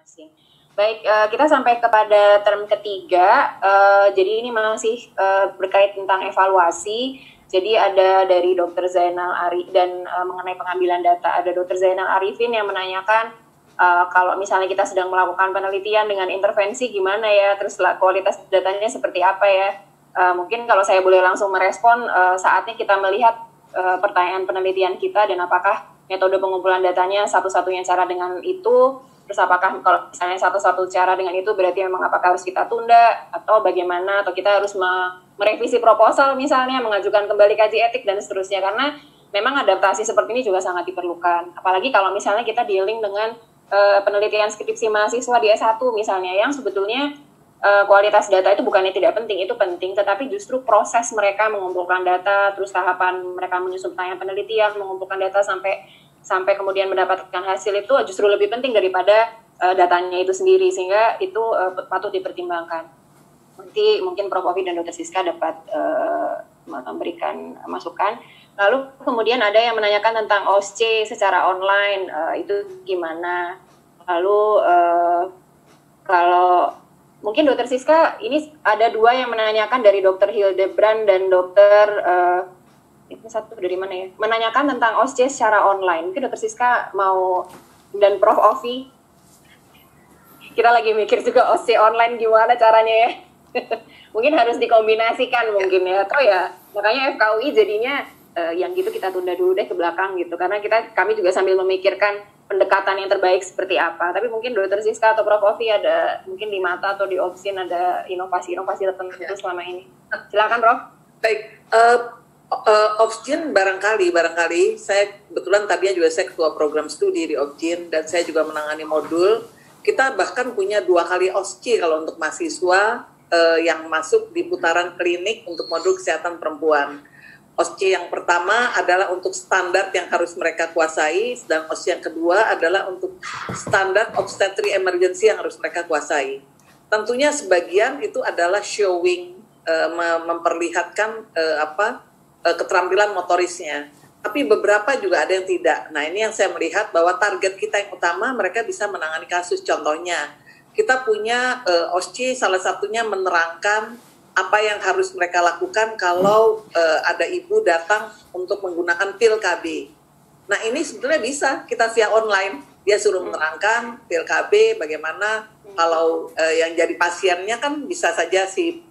masing-masing. Baik, kita sampai kepada term ketiga. Jadi ini masih berkait tentang evaluasi. Jadi ada dari Dr. Zainal Arifin dan mengenai pengambilan data, ada Dr. Zainal Arifin yang menanyakan kalau misalnya kita sedang melakukan penelitian dengan intervensi gimana ya, terus kualitas datanya seperti apa ya. Mungkin kalau saya boleh langsung merespon, saatnya kita melihat pertanyaan penelitian kita dan apakah metode pengumpulan datanya satu-satunya cara dengan itu. Terus apakah kalau misalnya satu-satu cara dengan itu berarti memang apakah harus kita tunda atau bagaimana, atau kita harus merevisi proposal misalnya, mengajukan kembali kaji etik dan seterusnya, karena memang adaptasi seperti ini juga sangat diperlukan. Apalagi kalau misalnya kita dealing dengan penelitian skripsi mahasiswa di S1 misalnya, yang sebetulnya kualitas data itu bukannya tidak penting, itu penting, tetapi justru proses mereka mengumpulkan data, terus tahapan mereka menyusun pertanyaan penelitian, mengumpulkan data sampai kemudian mendapatkan hasil itu justru lebih penting daripada datanya itu sendiri, sehingga itu patut dipertimbangkan. Nanti mungkin Prof. Ovi dan Dr. Siska dapat memberikan masukan. Lalu kemudian ada yang menanyakan tentang OSCE secara online, itu gimana. Lalu kalau mungkin Dr. Siska, ini ada dua yang menanyakan dari Dr. Hildebrand dan Dr. Ini satu dari mana ya? Menanyakan tentang OSCE secara online. Mungkin Dr. Siska mau, dan Prof. Ovi. Kita lagi mikir juga OSCE online gimana caranya ya. Mungkin harus dikombinasikan mungkin ya. Atau ya, makanya FKUI jadinya yang gitu kita tunda dulu deh ke belakang gitu. Karena kami juga sambil memikirkan pendekatan yang terbaik seperti apa. Tapi mungkin Dr. Siska atau Prof. Ovi ada, mungkin di Mata atau di Opsin ada inovasi-inovasi tertentu selama ini. Silakan Prof. Baik, Opsin barangkali saya kebetulan tadinya juga saya ketua program studi di Opsin dan saya juga menangani modul. Kita bahkan punya 2 kali OSCE kalau untuk mahasiswa yang masuk di putaran klinik untuk modul kesehatan perempuan. OSCE yang pertama adalah untuk standar yang harus mereka kuasai, dan OSCE yang kedua adalah untuk standar obstetri emergency yang harus mereka kuasai. Tentunya sebagian itu adalah showing, memperlihatkan keterampilan motorisnya. Tapi beberapa juga ada yang tidak. Nah, ini yang saya melihat bahwa target kita yang utama mereka bisa menangani kasus. Contohnya, kita punya OSCE salah satunya menerangkan apa yang harus mereka lakukan kalau ada ibu datang untuk menggunakan pil KB. Nah, ini sebetulnya bisa kita via online. Dia suruh menerangkan pil KB bagaimana kalau yang jadi pasiennya kan bisa saja si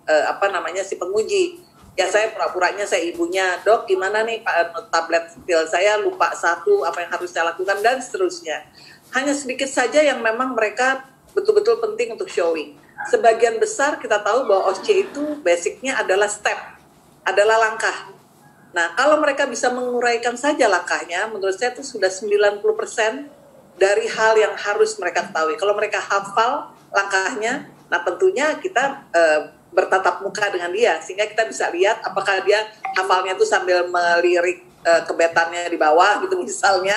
penguji. Ya saya pura-puranya saya ibunya, dok gimana nih tablet pil saya lupa satu, apa yang harus saya lakukan dan seterusnya. Hanya sedikit saja yang memang mereka betul-betul penting untuk showing. Sebagian besar kita tahu bahwa OSCE itu basicnya adalah step, adalah langkah. Nah kalau mereka bisa menguraikan saja langkahnya, menurut saya itu sudah 90% dari hal yang harus mereka ketahui. Kalau mereka hafal langkahnya, nah tentunya kita bertatap muka dengan dia sehingga kita bisa lihat apakah dia hafalnya tuh sambil melirik kebetannya di bawah gitu misalnya.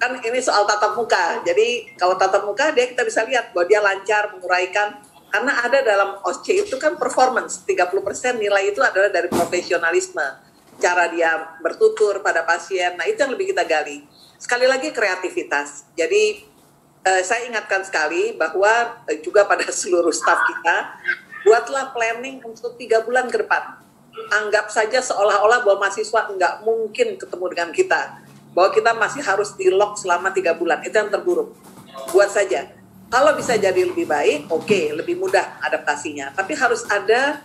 Kan ini soal tatap muka. Jadi kalau tatap muka kita bisa lihat bahwa dia lancar menguraikan, karena ada dalam OSCE itu kan performance, 30% nilai itu adalah dari profesionalisme, cara dia bertutur pada pasien. Nah itu yang lebih kita gali. Sekali lagi kreativitas. Jadi saya ingatkan sekali bahwa juga pada seluruh staf kita, buatlah planning untuk 3 bulan ke depan. Anggap saja seolah-olah bahwa mahasiswa nggak mungkin ketemu dengan kita. Bahwa kita masih harus di-lock selama 3 bulan. Itu yang terburuk. Buat saja. Kalau bisa jadi lebih baik, oke, lebih mudah adaptasinya. Tapi harus ada,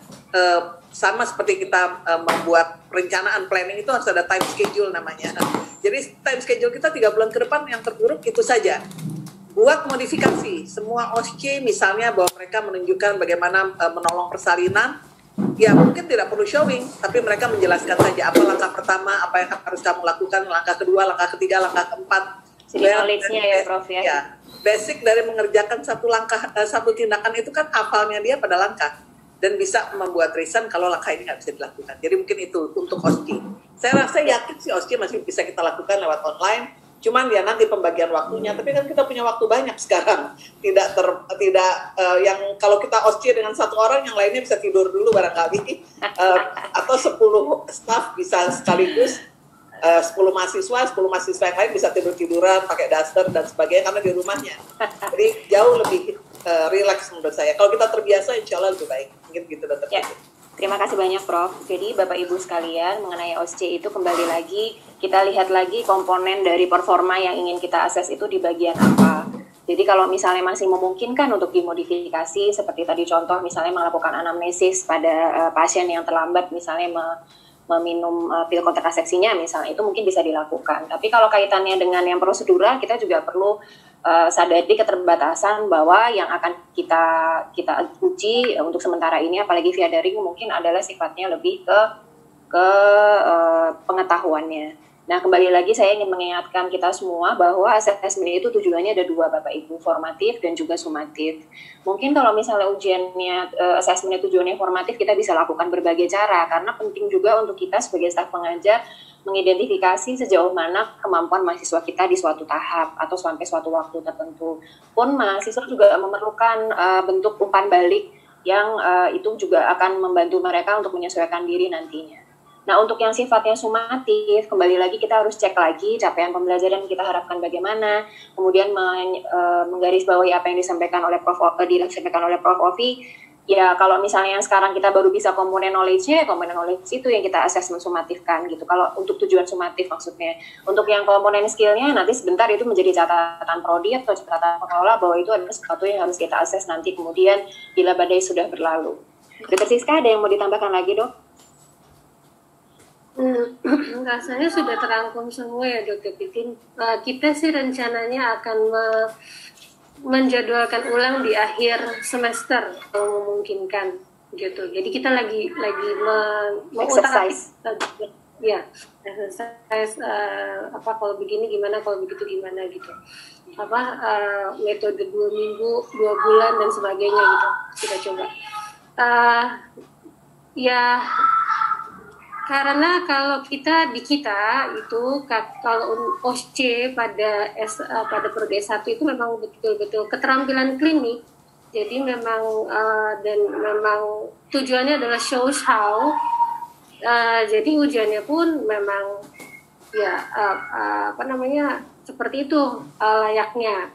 sama seperti kita membuat perencanaan planning itu harus ada time schedule namanya. Jadi time schedule kita 3 bulan ke depan, yang terburuk itu saja. Buat modifikasi semua OSCE misalnya bahwa mereka menunjukkan bagaimana menolong persalinan, ya mungkin tidak perlu showing, tapi mereka menjelaskan saja apa langkah pertama, apa yang harus kamu lakukan, langkah kedua, langkah ketiga, langkah keempat. Jadi knowledge-nya ya Prof ya. Ya. Basic dari mengerjakan satu tindakan itu kan hafalnya dia pada langkah dan bisa membuat reason kalau langkah ini nggak bisa dilakukan. Jadi mungkin itu untuk OSCE. Saya rasa yakin sih OSCE masih bisa kita lakukan lewat online. Cuman ya nanti pembagian waktunya, tapi kan kita punya waktu banyak sekarang. Tidak yang kalau kita OSCE dengan 1 orang, yang lainnya bisa tidur dulu barangkali, atau 10 staff bisa sekaligus. 10 mahasiswa yang lain bisa tidur-tiduran, pakai daster dan sebagainya karena di rumahnya. Jadi jauh lebih rileks menurut saya. Kalau kita terbiasa, insya Allah lebih baik. Mungkin gitu, Dokter. Ya. Terima kasih banyak, Prof. Jadi Bapak Ibu sekalian, mengenai OSCE itu kembali lagi, kita lihat lagi komponen dari performa yang ingin kita akses itu di bagian apa. Jadi kalau misalnya masih memungkinkan untuk dimodifikasi, seperti tadi contoh misalnya melakukan anamnesis pada pasien yang terlambat, misalnya meminum pil kontrasepsinya misalnya, itu mungkin bisa dilakukan. Tapi kalau kaitannya dengan yang prosedural, kita juga perlu sadari keterbatasan bahwa yang akan kita uji untuk sementara ini, apalagi via daring, mungkin adalah sifatnya lebih ke pengetahuannya. Nah, kembali lagi saya ingin mengingatkan kita semua bahwa asesmen itu tujuannya ada dua, Bapak Ibu, formatif dan juga sumatif. Mungkin kalau misalnya ujiannya, asesmennya tujuannya formatif, kita bisa lakukan berbagai cara, karena penting juga untuk kita sebagai staf pengajar mengidentifikasi sejauh mana kemampuan mahasiswa kita di suatu tahap atau sampai suatu waktu tertentu. Pun mahasiswa juga memerlukan bentuk umpan balik yang itu juga akan membantu mereka untuk menyesuaikan diri nantinya. Nah, untuk yang sifatnya sumatif, kembali lagi kita harus cek lagi capaian pembelajaran yang kita harapkan bagaimana, kemudian menggarisbawahi apa yang disampaikan oleh Prof. Ovi. Ya, kalau misalnya yang sekarang kita baru bisa komponen knowledge-nya, komponen knowledge itu yang kita asesmen sumatifkan gitu. Kalau untuk tujuan sumatif maksudnya. Untuk yang komponen skill-nya nanti sebentar itu menjadi catatan prodi atau catatan pengelola bahwa itu adalah sesuatu yang harus kita akses nanti kemudian bila badai sudah berlalu. Dr. Siska, ada yang mau ditambahkan lagi, Dok? Rasanya sudah terangkum semua ya, Dokter Pipin. Kita sih rencananya akan menjadwalkan ulang di akhir semester kalau memungkinkan gitu. Jadi kita lagi exercise. Ya, exercise apa kalau begini gimana, kalau begitu gimana gitu. Metode 2 minggu, 2 bulan dan sebagainya gitu. Kita coba. Ya, karena kalau di kita itu kalau OSCE pada prodi S1 itu memang betul-betul keterampilan klinik. Jadi memang dan memang tujuannya adalah shows how. Jadi ujiannya pun memang ya seperti itu layaknya.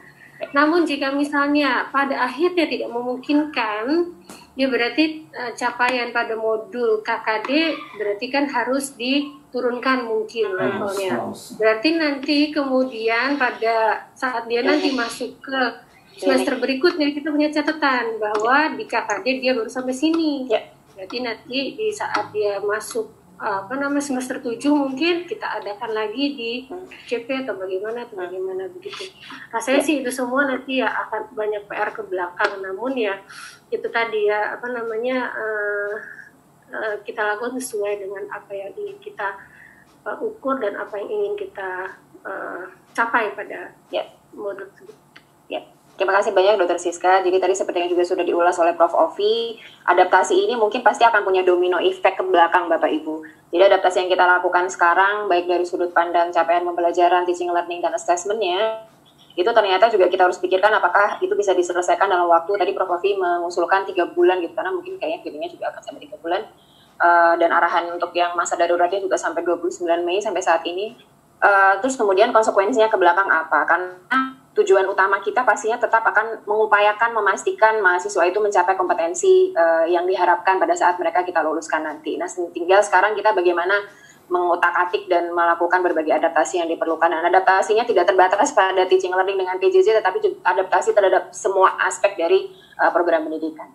Namun jika misalnya pada akhirnya tidak memungkinkan, ya berarti capaian pada modul KKD berarti kan harus diturunkan mungkin levelnya. Berarti nanti kemudian pada saat dia nanti masuk ke semester berikutnya kita punya catatan bahwa di KKD dia baru sampai sini. Berarti nanti di saat dia masuk semester 7 mungkin kita adakan lagi di CP atau bagaimana begitu. Rasanya sih itu semua nanti ya akan banyak PR ke belakang, namun ya itu tadi ya kita lakukan sesuai dengan apa yang ingin kita ukur dan apa yang ingin kita capai pada modul tersebut. Terima kasih banyak Dr. Siska. Jadi tadi seperti yang juga sudah diulas oleh Prof. Ovi, adaptasi ini mungkin pasti akan punya domino effect ke belakang Bapak Ibu. Jadi adaptasi yang kita lakukan sekarang, baik dari sudut pandang capaian pembelajaran, teaching, learning, dan assessment-nya, itu ternyata juga kita harus pikirkan apakah itu bisa diselesaikan dalam waktu. Tadi Prof. Ovi mengusulkan 3 bulan gitu, karena mungkin kayaknya filmnya juga akan sampai 3 bulan. Dan arahan untuk yang masa daruratnya juga sampai 29 Mei sampai saat ini. Terus kemudian konsekuensinya ke belakang apa? Karena tujuan utama kita pastinya tetap akan mengupayakan memastikan mahasiswa itu mencapai kompetensi yang diharapkan pada saat mereka kita luluskan nanti. Nah, tinggal sekarang kita bagaimana mengutak-atik dan melakukan berbagai adaptasi yang diperlukan. Dan adaptasinya tidak terbatas pada teaching learning dengan PJJ, tetapi adaptasi terhadap semua aspek dari program pendidikan.